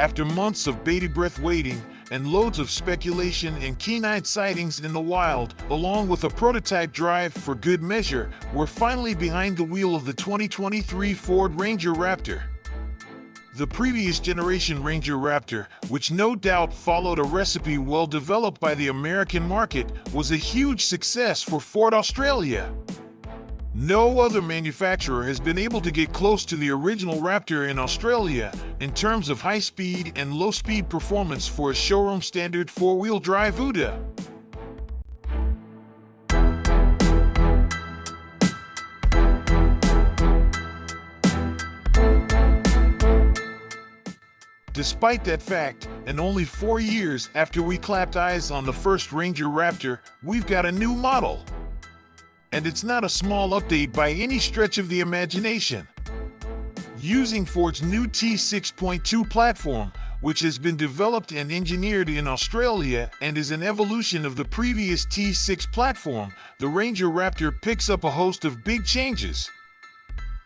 After months of bated breath waiting and loads of speculation and keen-eyed sightings in the wild, along with a prototype drive for good measure, we're finally behind the wheel of the 2023 Ford Ranger Raptor. The previous generation Ranger Raptor, which no doubt followed a recipe well developed by the American market, was a huge success for Ford Australia. No other manufacturer has been able to get close to the original Raptor in Australia in terms of high-speed and low-speed performance for a showroom standard four-wheel drive UDA. Despite that fact, and only 4 years after we clapped eyes on the first Ranger Raptor, we've got a new model. And it's not a small update by any stretch of the imagination. Using Ford's new T6.2 platform, which has been developed and engineered in Australia and is an evolution of the previous T6 platform, the Ranger Raptor picks up a host of big changes.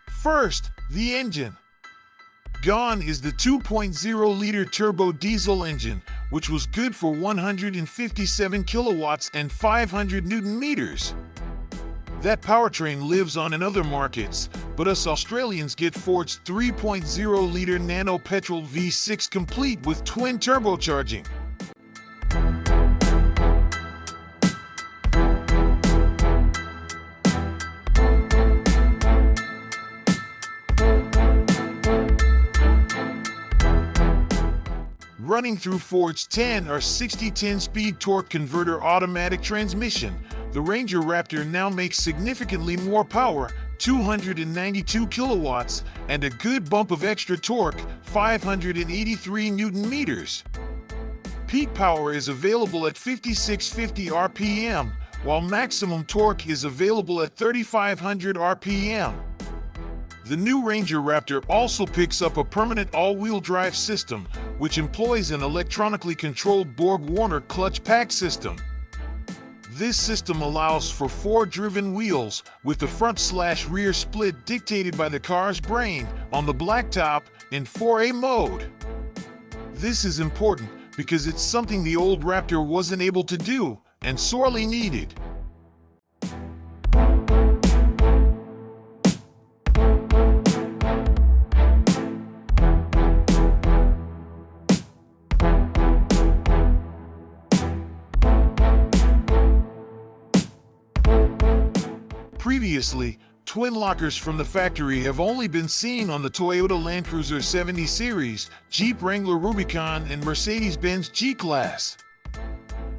First, the engine. Gone is the 2.0-liter turbo diesel engine, which was good for 157 kilowatts and 500 newton meters. That powertrain lives on in other markets, but us Australians get Ford's 3.0-liter nano petrol V6 complete with twin turbocharging. Running through Ford's 10 or 60-10 speed torque converter automatic transmission, the Ranger Raptor now makes significantly more power, 292 kilowatts, and a good bump of extra torque, 583 newton meters. Peak power is available at 5650 RPM, while maximum torque is available at 3500 RPM. The new Ranger Raptor also picks up a permanent all-wheel drive system, which employs an electronically controlled Borg-Warner clutch pack system. This system allows for 4-driven wheels with the front/rear split dictated by the car's brain on the blacktop in 4A mode. This is important because it's something the old Raptor wasn't able to do and sorely needed. Previously, twin lockers from the factory have only been seen on the Toyota Land Cruiser 70 Series, Jeep Wrangler Rubicon, and Mercedes-Benz G-Class.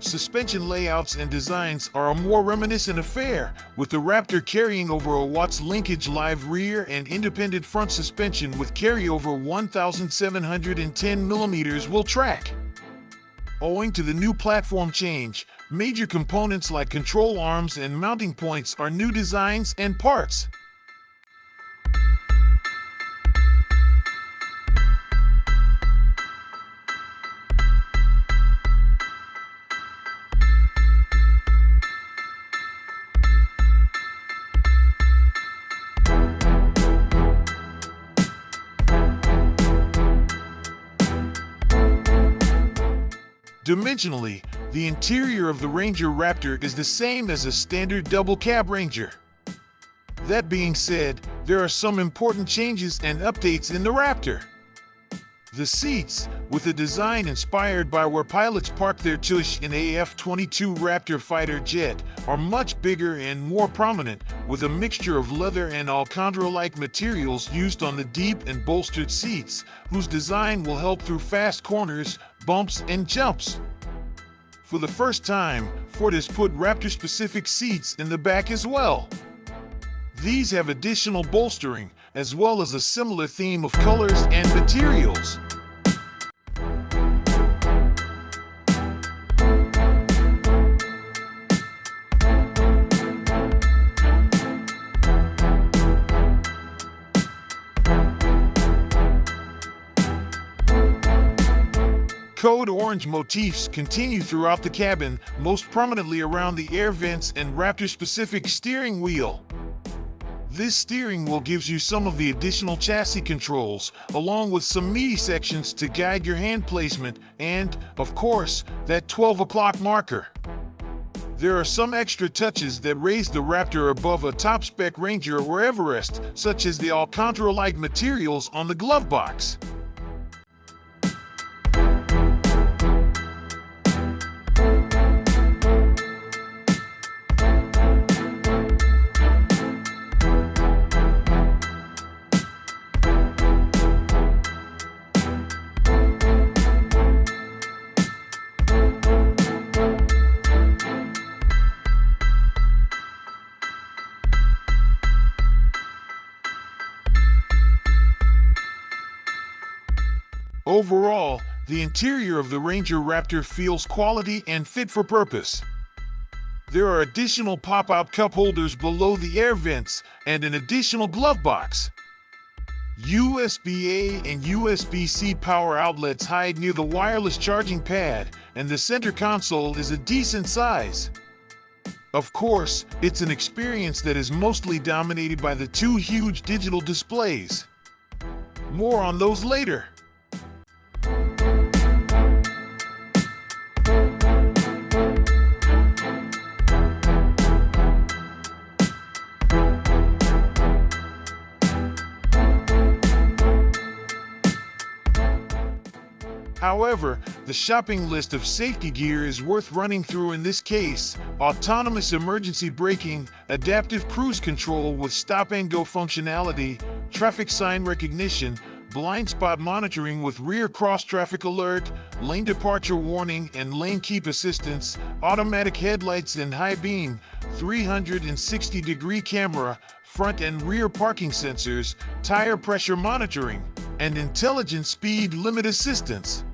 Suspension layouts and designs are a more reminiscent affair, with the Raptor carrying over a Watts linkage live rear and independent front suspension with carryover 1,710 millimeters wheel track. Owing to the new platform change, major components like control arms and mounting points are new designs and parts. Dimensionally, the interior of the Ranger Raptor is the same as a standard double cab Ranger. That being said, there are some important changes and updates in the Raptor. The seats, with a design inspired by where pilots park their tush in a F-22 Raptor fighter jet, are much bigger and more prominent, with a mixture of leather and Alcantara-like materials used on the deep and bolstered seats, whose design will help through fast corners, bumps, and jumps. For the first time, Ford has put Raptor-specific seats in the back as well. These have additional bolstering, as well as a similar theme of colors and materials. Code orange motifs continue throughout the cabin, most prominently around the air vents and Raptor-specific steering wheel. This steering wheel gives you some of the additional chassis controls, along with some meaty sections to guide your hand placement and, of course, that 12 o'clock marker. There are some extra touches that raise the Raptor above a top-spec Ranger or Everest, such as the Alcantara-like materials on the glove box. Overall, the interior of the Ranger Raptor feels quality and fit for purpose. There are additional pop-out cup holders below the air vents and an additional glove box. USB-A and USB-C power outlets hide near the wireless charging pad, and the center console is a decent size. Of course, it's an experience that is mostly dominated by the two huge digital displays. More on those later. However, the shopping list of safety gear is worth running through in this case: autonomous emergency braking, adaptive cruise control with stop-and-go functionality, traffic sign recognition, blind spot monitoring with rear cross-traffic alert, lane departure warning and lane keep assistance, automatic headlights and high beam, 360-degree camera, front and rear parking sensors, tire pressure monitoring, and intelligent speed limit assistance.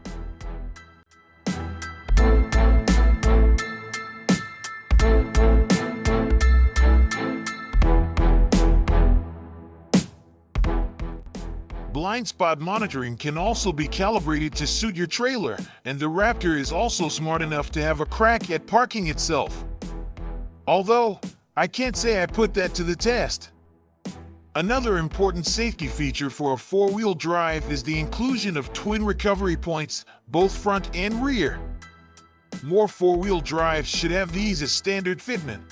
Blind spot monitoring can also be calibrated to suit your trailer, and the Raptor is also smart enough to have a crack at parking itself. Although, I can't say I put that to the test. Another important safety feature for a four-wheel drive is the inclusion of twin recovery points, both front and rear. More four-wheel drives should have these as standard fitment.